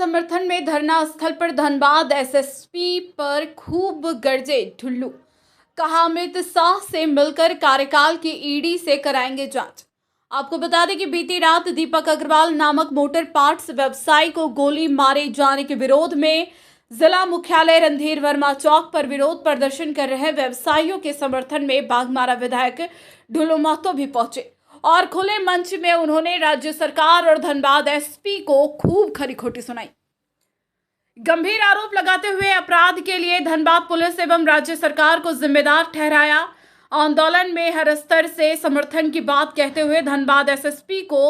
समर्थन में धरना स्थल पर धनबाद एसएसपी पर खूब गरजे ठुल्लू। कहा अमित शाह से मिलकर कार्यकाल की ईडी से कराएंगे जांच। आपको बता दें कि बीती रात दीपक अग्रवाल नामक मोटर पार्ट्स व्यवसायी को गोली मारे जाने के विरोध में जिला मुख्यालय रणधीर वर्मा चौक पर विरोध प्रदर्शन कर रहे व्यवसायियों के समर्थन में बाघमारा विधायक ढुल्लू महतो भी पहुंचे और खुले मंच में उन्होंने राज्य सरकार और धनबाद एसपी को खूब खरी खोटी सुनाई। गंभीर आरोप लगाते हुए अपराध के लिए धनबाद पुलिस एवं राज्य सरकार को जिम्मेदार ठहराया। आंदोलन में हर स्तर से समर्थन की बात कहते हुए धनबाद एसएसपी को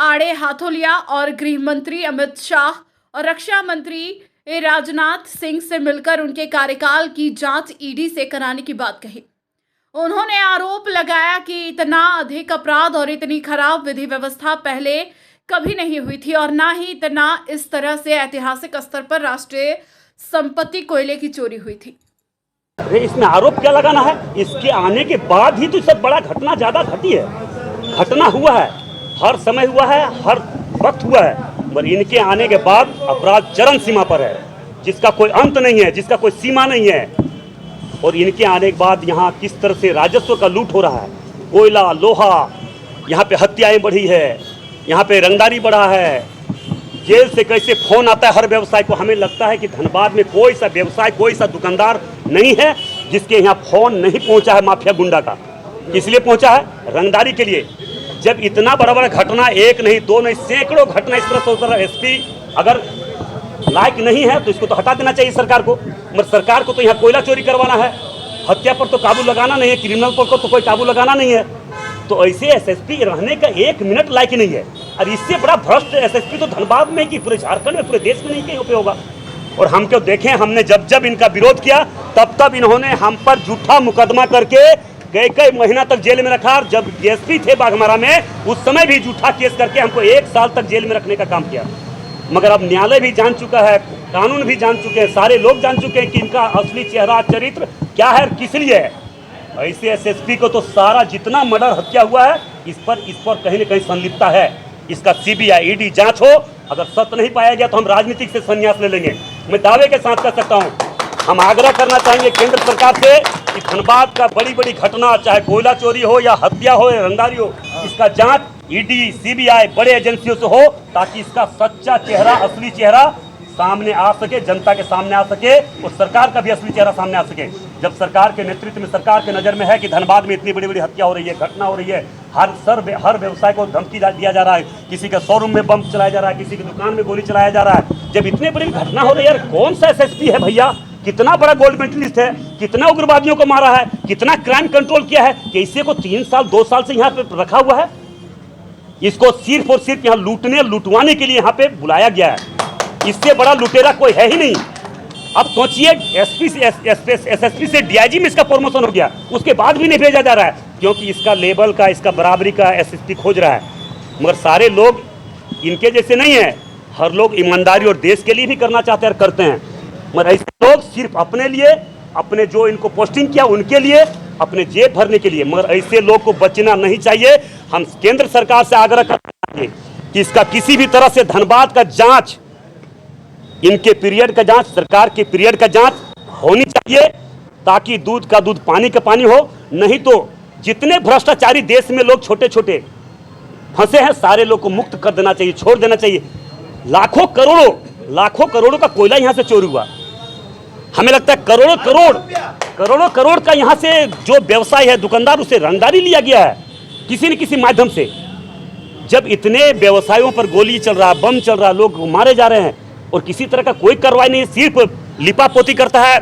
आड़े हाथों लिया और गृह मंत्री अमित शाह और रक्षा मंत्री राजनाथ सिंह से मिलकर उनके कार्यकाल की जांच ईडी से कराने की बात कही। उन्होंने आरोप लगाया कि इतना अधिक अपराध और इतनी खराब विधि व्यवस्था पहले कभी नहीं हुई थी और ना ही इतना इस तरह से ऐतिहासिक स्तर पर राष्ट्रीय संपत्ति कोयले की चोरी हुई थी। अरे इसमें आरोप क्या लगाना है? इसके आने के बाद ही तो सब बड़ा घटना ज्यादा घटी है। घटना हुआ है, हर समय हुआ है, हर वक्त हुआ है, पर इनके आने के बाद अपराध चरम सीमा पर है, जिसका कोई अंत नहीं है, जिसका कोई सीमा नहीं है। और इनके आने के बाद यहाँ किस तरह से राजस्व का लूट हो रहा है, कोयला, लोहा, यहाँ पे हत्याएं बढ़ी है, यहाँ पे रंगदारी बढ़ा है, जेल से कैसे फोन आता है हर व्यवसाय को। हमें लगता है कि धनबाद में कोई सा व्यवसाय, कोई सा दुकानदार नहीं है जिसके यहाँ फोन नहीं पहुँचा है माफिया गुंडा का। इसलिए पहुँचा है रंगदारी के लिए। जब इतना बड़ा बड़ा घटना, एक नहीं, दो नहीं, सैकड़ों घटना इस तरह से होता है, एसपी अगर लायक नहीं है तो इसको तो हटा देना चाहिए सरकार को। मगर सरकार को तो यहाँ कोयला चोरी करवाना है, हत्या पर तो काबू लगाना नहीं है, क्रिमिनल पर तो कोई काबू लगाना नहीं है। तो ऐसे एसएसपी रहने का एक मिनट लायक नहीं है। और इससे बड़ा भ्रष्ट एसएसपी तो धनबाद में कि पूरे झारखंड में, पूरे देश में नहीं कहीं पे होगा। और हम क्यों देखें, हमने जब जब इनका विरोध किया तब तब इन्होंने हम पर झूठा मुकदमा करके कई कई महीना तक जेल में रखा। जब एसपी थे बाघमारा में उस समय भी झूठा केस करके हमको 1 साल तक जेल में रखने का काम किया। मगर अब न्यायालय भी जान चुका है, कानून भी जान चुके हैं, सारे लोग जान चुके हैं कि इनका असली चेहरा, चरित्र क्या है, किस लिए है। ऐसे एसएसपी को तो सारा जितना मर्डर हत्या हुआ है इस पर कहीं न कहीं संलिप्तता है। इसका सीबीआई ईडी जांच हो, अगर सत्य नहीं पाया गया तो हम राजनीतिक से संन्यास ले लेंगे। मैं दावे के साथ कह सकता हूं, हम आग्रह करना चाहेंगे केंद्र सरकार से कि धनबाद का बड़ी बड़ी घटना, चाहे कोयला चोरी हो या हत्या हो या रंगदारी हो, इसका जांच ईडी, सीबीआई बड़े एजेंसियों से हो, ताकि इसका सच्चा चेहरा, असली चेहरा सामने आ सके, जनता के सामने आ सके और सरकार का भी असली चेहरा सामने आ सके। जब सरकार के नेतृत्व में, सरकार के नज़र में है कि धनबाद में इतनी बड़ी बड़ी हत्या हो रही है, घटना हो रही है, हर व्यवसाय को धमकी दिया जा रहा है, किसी का शोरूम में बम चलाया जा रहा है, किसी की दुकान में गोली चलाया जा रहा है। जब इतनी बड़ी घटना हो रही है, यार कौन सा एसएसपी है भैया? कितना बड़ा गोल्ड मेडलिस्ट है, कितना उग्रवादियों को मारा है, कितना क्राइम कंट्रोल किया है, कैसे को 3 साल 2 साल से यहाँ पे रखा हुआ है। इसको सिर्फ और सिर्फ यहाँ लुटवाने के लिए यहाँ पे बुलाया गया है। इससे बड़ा लुटेरा कोई है ही नहीं। अब सोचिए, एसएसपी से डीआईजी में इसका प्रमोशन हो गया, उसके बाद भी नहीं भेजा जा रहा है, क्योंकि इसका लेवल का, इसका बराबरी का एसएसपी खोज रहा है। मगर सारे लोग इनके जैसे नहीं है, हर लोग ईमानदारी और देश के लिए भी करना चाहते हैं और करते हैं। मगर ऐसे लोग सिर्फ अपने लिए, अपने जो इनको पोस्टिंग किया उनके लिए, अपने जेब भरने के लिए। मगर ऐसे लोग को बचना नहीं चाहिए। हम केंद्र सरकार से आग्रह करते हैं कि इसका किसी भी तरह से धनबाद का जांच, इनके पीरियड का जांच, सरकार के पीरियड का जांच होनी चाहिए, ताकि दूध का दूध, पानी का पानी हो। नहीं तो जितने भ्रष्टाचारी देश में लोग छोटे छोटे फंसे हैं, सारे लोग को मुक्त कर देना चाहिए, छोड़ देना चाहिए। लाखों करोड़ों का कोयला यहाँ से चोरी हुआ। हमें लगता है करोड़ों करोड़ का यहाँ से जो व्यवसाय है, दुकानदार, उसे रंगदारी लिया गया है किसी न किसी माध्यम से। जब इतने व्यवसायों पर गोली चल रहा है, बम चल रहा है, लोग मारे जा रहे हैं और किसी तरह का कोई कार्रवाई नहीं, सिर्फ लिपापोती करता है।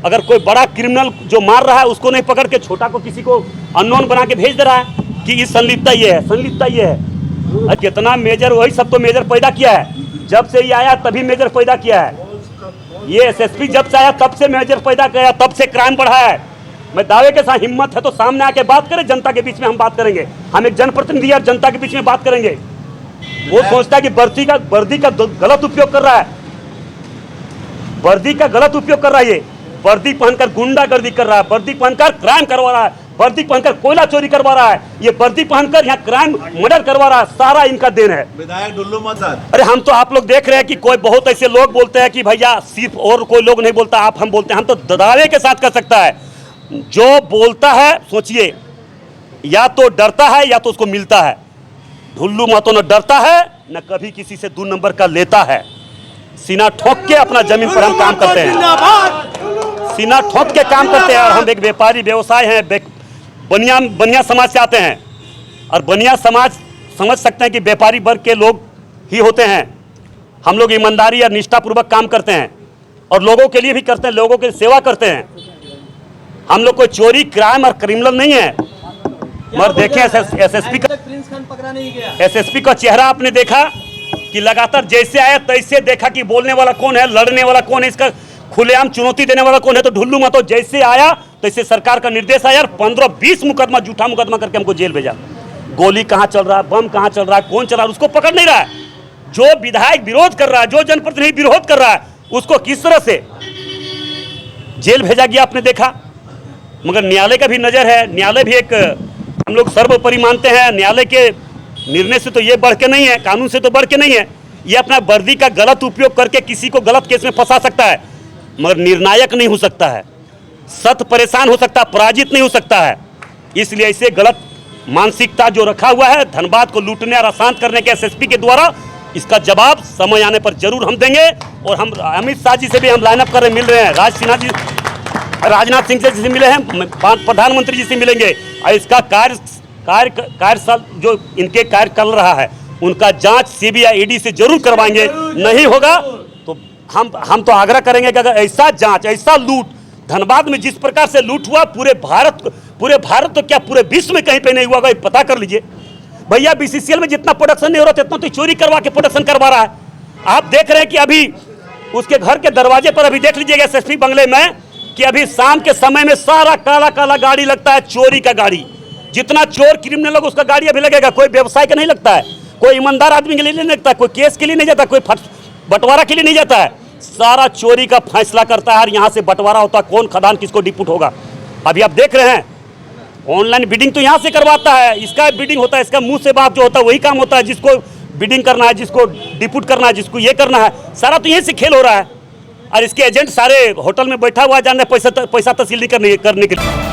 अगर कोई बड़ा क्रिमिनल जो मार रहा है उसको नहीं पकड़ के छोटा को, किसी को अननोन बना के भेज दे रहा है कि इस संलिप्तता ये है। कितना मेजर, वही सब तो मेजर पैदा किया है। जब से ये आया तभी मेजर पैदा किया है। ये एसएसपी जब से आया तब से मेजर पैदा किया, तब से क्राइम बढ़ा है। मैं दावे के साथ, हिम्मत है तो सामने आके बात करें, जनता के बीच में हम बात करेंगे। हम एक जनप्रतिनिधि और जनता के बीच में बात करेंगे। वो सोचता है कि वर्दी का गलत उपयोग कर रहा है, वर्दी का गलत उपयोग कर रहा है। ये वर्दी पहनकर गुंडागर्दी कर रहा है, वर्दी पहनकर क्राइम करवा रहा है। वर्दी पहनकर कोयला चोरी करवा रहा है, ये वर्दी पहनकर यहाँ क्राइम मर्डर करवा रहा है, सारा इनका देन है। विधायक ढुल्लू मसाद। अरे हम तो, आप लोग देख रहे हैं कि कोई बहुत ऐसे लोग बोलते हैं कि भैया सिर्फ और कोई लोग नहीं बोलता, आप हम बोलते हैं। हम तो दावे के साथ कर सकता है, जो बोलता है सोचिए, या तो डरता है या तो उसको मिलता है। ढुल्लू महतो न डरता है न कभी किसी से 2 नंबर का लेता है। सीना ठोक के अपना जमीन पर हम काम करते हैं, सीना ठोक के काम करते हैं। और हम एक व्यापारी व्यवसाय हैं, बनिया समाज से आते हैं, और बनिया समाज समझ सकते हैं कि व्यापारी वर्ग के लोग ही होते हैं। हम लोग ईमानदारी और निष्ठापूर्वक काम करते हैं और लोगों के लिए भी करते हैं, लोगों की सेवा करते हैं। हम लोग कोई चोरी, क्राइम और क्रिमिनल नहीं है। मगर देखें एसएसपी का चेहरा आपने देखा कि लगातार जैसे आया तैसे देखा कि बोलने वाला कौन है, लड़ने वाला कौन है, इसका खुलेआम चुनौती देने वाला कौन है। तो ढुल्लू महतो जैसे आया तैसे सरकार का निर्देश आया, 15-20 मुकदमा, झूठा मुकदमा करके हमको जेल भेजा। गोली कहाँ चल रहा है, बम कहाँ चल रहा है, कौन चला रहा है, उसको पकड़ नहीं रहा है। जो विधायक विरोध कर रहा है, जो जनप्रतिनिधि विरोध कर रहा है, उसको किस तरह से जेल भेजा गया आपने देखा। मगर न्यायालय का भी नजर है, न्यायालय भी एक, हम लोग सर्वोपरि मानते हैं। न्यायालय के निर्णय से तो ये बढ़ के नहीं है, कानून से तो बढ़ के नहीं है। ये अपना वर्दी का गलत उपयोग करके किसी को गलत केस में फंसा सकता है, मगर निर्णायक नहीं हो सकता है, सत परेशान हो सकता है, पराजित नहीं हो सकता है। इसलिए ऐसे गलत मानसिकता जो रखा हुआ है, धनबाद को लूटने और अशांत करने के एसएसपी के द्वारा, इसका जवाब समय आने पर जरूर हम देंगे। और हम अमित शाह जी से भी हम लाइनअप कर रहे, मिल रहे हैं, राजनाथ सिंह से जिसे मिले हैं, प्रधानमंत्री जी से मिलेंगे। और इसका कार्य जो इनके कार्य कर रहा है, उनका जांच सीबीआई ईडी से जरूर करवाएंगे। नहीं होगा तो हम तो आग्रह करेंगे कि अगर ऐसा जांच, ऐसा लूट धनबाद में जिस प्रकार से लूट हुआ, पूरे भारत तो क्या पूरे विश्व में कहीं पे नहीं हुआ, भाई पता कर लीजिए। भैया बीसीसीएल में जितना प्रोडक्शन नहीं हो रहा था, इतना तो चोरी करवा के प्रोडक्शन करवा रहा है। आप देख रहे हैं कि अभी उसके घर के दरवाजे पर अभी देख लीजिएगा एसएसपी बंगले में, कि अभी शाम के समय में सारा काला काला गाड़ी लगता है, चोरी का गाड़ी। जितना चोर क्रिमिनल लोग, उसका गाड़ी अभी लगेगा। कोई व्यवसाय का नहीं लगता है, कोई ईमानदार आदमी के लिए नहीं लगता है, कोई केस के लिए नहीं जाता, कोई बंटवारा के लिए नहीं जाता है। सारा चोरी का फैसला करता है, और यहाँ से बंटवारा होता है, कौन खदान किसको डिपुट होगा। अभी आप देख रहे हैं ऑनलाइन बिडिंग तो यहाँ से करवाता है, इसका बिडिंग होता है, इसका मुंह से बात जो होता है वही काम होता है। जिसको बिडिंग करना है, जिसको डिपुट करना है, जिसको ये करना है, सारा तो यहीं से खेल हो रहा है। और इसके एजेंट सारे होटल में बैठा हुआ है, जाने पैसा तस्वीर करने के लिए।